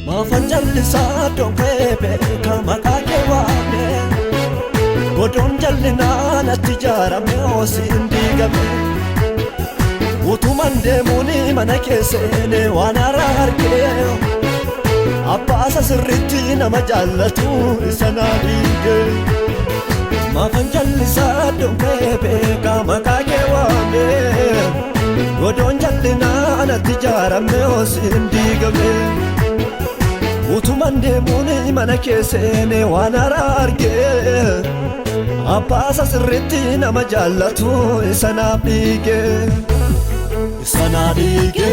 Mafanjalisa don't bebe kama kakewane Godon jalina na tijara meosi indigame Utumande muni manakesene wanara harkeo Abasa sirriti na majallatu isanadige Mafanjalisa don't bebe kama kakewane Godon jalina na tijara meosi indigame Utumande muni manakesene wanara arge Abasa sirriti na majallatu isanadige Isanadige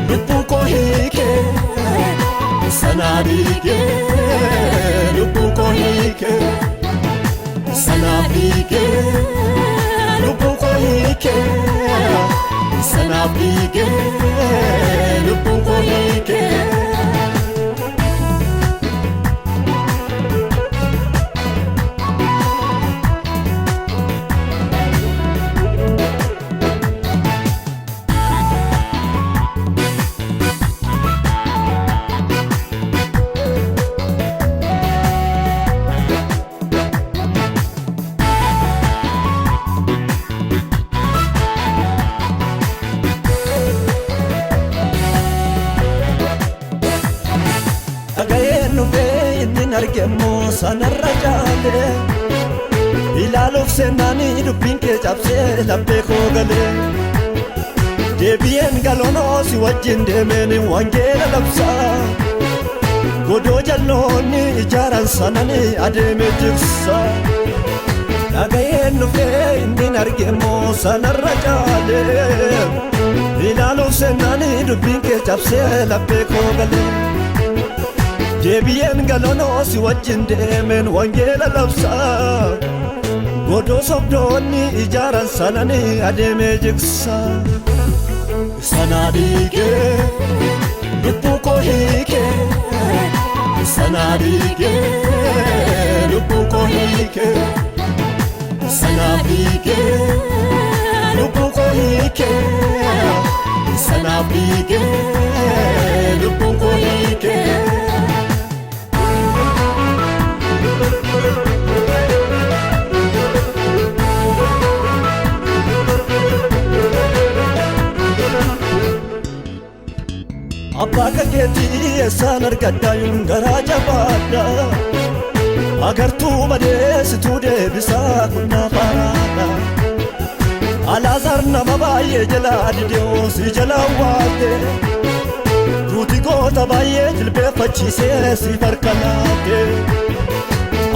Lupuko hike Isanadige Lupuko hike Isanadige Lupuko hike Isanadige Lupuko hike Argemo sanarrajale Ilalof senani dubinke japse labbe khogale Debien galono si wajin demeni wangela labsa Godo jalloni ijaran sanani ademe jiksa Nagayen nufe indin argemo sanarrajale Ilalof senani dubinke japse labbe khogale Debien galono si wajin demen wangela labsa Godo sobdoni ijaran sanani ademe jiksa Sanadige Lupuko hike Sanadige Lupuko hike Sanadige Lupuko hike Sanadige Lupuko hike Abaka keti esanar gadayun garaja bada Agar tu made situde bisa kunna parada Alazar nama baye jala adidio si jala wate Ruti gota baye jilbe fachi se si farkanate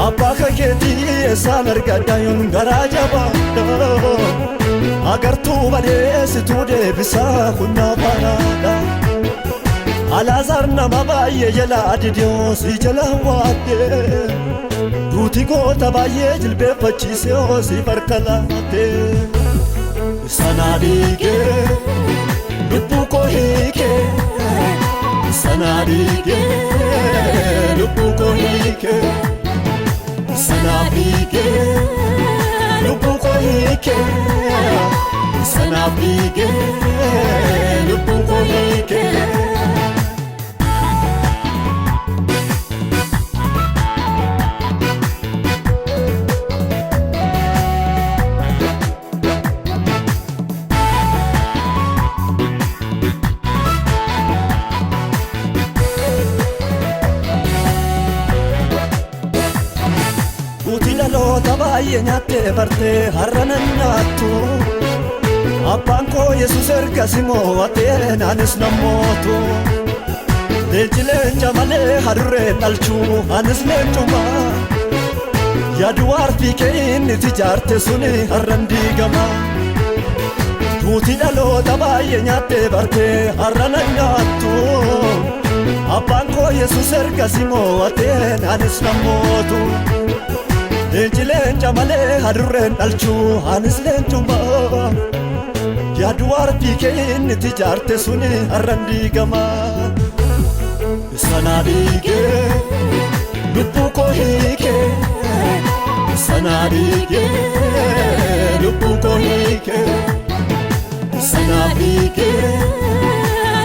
Abaka keti esanar gadayun garaja bada Agar tu made situde bisa kunna parada Alazar nama baye jala adidio si jala wate Ruti gota baye jilbe fachi se o si farkanate Sanadige Lupuko hike Sanadige Lupuko hike Sanadige Lupuko hike Sanadige Lupuko hike Tabaye nyate barte harranan nyatu Abanko Yesus ergasimo ate nanis namoto Dejile jamale harre talchu anis lechuma Yaduar fike inni tijarte suni harrandi gama Duuti dhaloota baay'ee nyaattee bartee har'a na nyaattu. Abbaan koo Yesuus ergasii moo'ateen anis nan mootu. Leenci leenca malee hadurreen dhalchuu anis leencuma. Yaadu arbii kee inni itti ijaarte suni har'an diigama. Sana dhiigee lubbuu koo hiikee. Sana dhiigee lubbuu koo hiikee. Sana dhiigee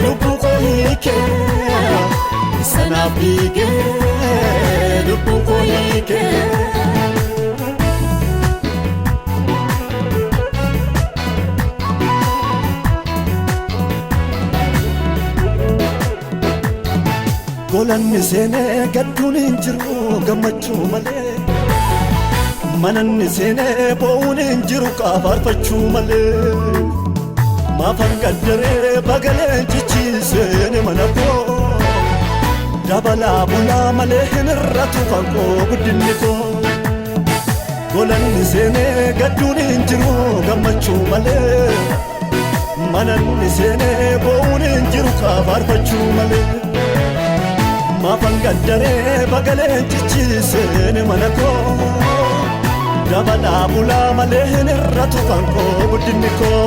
lubbuu koo hiikee. Sana dhiigee lubbuu koo hiikee. Golanni seenee gadduun hin jiru gammachuu malee. Mananni seenee boo'uun hin jiru qaafaarfachuu malee. Maafan gaddaree bagaleen cichiiseen mana koo. Dabalaa bulaa malee hin irratu kan koo guddinni koo. Golanni seenee gadduun hin jiru gammachuu malee. Mananni seenee boo'uun hin jiru qaafaarfachuu malee. Maafan gaddaree bagaleen cichiiseen mana koo. Dabalaa bulaa malee hin irratu kan koo guddinni koo.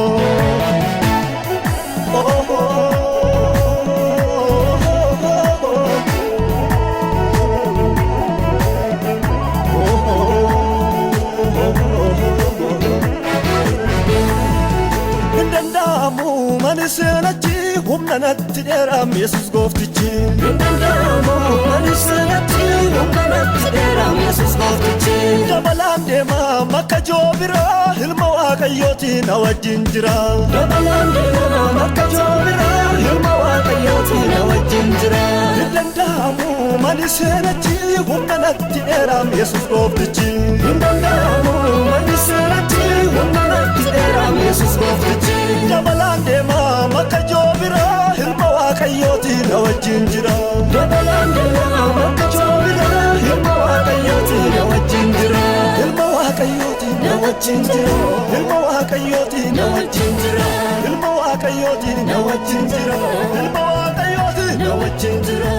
Hin danda'amu mani seenachi humna natti dheeraam Yesuus gooftichi. Hin danda'amu mani seenachi humna natti dheeraam Yesuus gooftichi. Dabalaan deemaa makka joobiraa ilma Waaqayyooti na wajjin jira. Dabalaan deemaa makka joobiraa ilma Waaqayyooti na wajjin jira. Hin danda'amu mani seenachi humna natti dheeraam Yesuus gooftichi. Hin danda'amu mani seenachi humna natti dheeraam Yesuus gooftichi. Dabalaan deemaa makka joobiraa ilma Waaqayyooti na wajjin jira. Dabalaan deemaa makka joobiraa ilma Waaqayyooti na wajjin jira. Ilma Waaqayyooti na wajjin jira. Ilma Waaqayyooti na wajjin jira. Ilma Waaqayyooti na wajjin jira. Ilma Waaqayyooti na wajjin jira.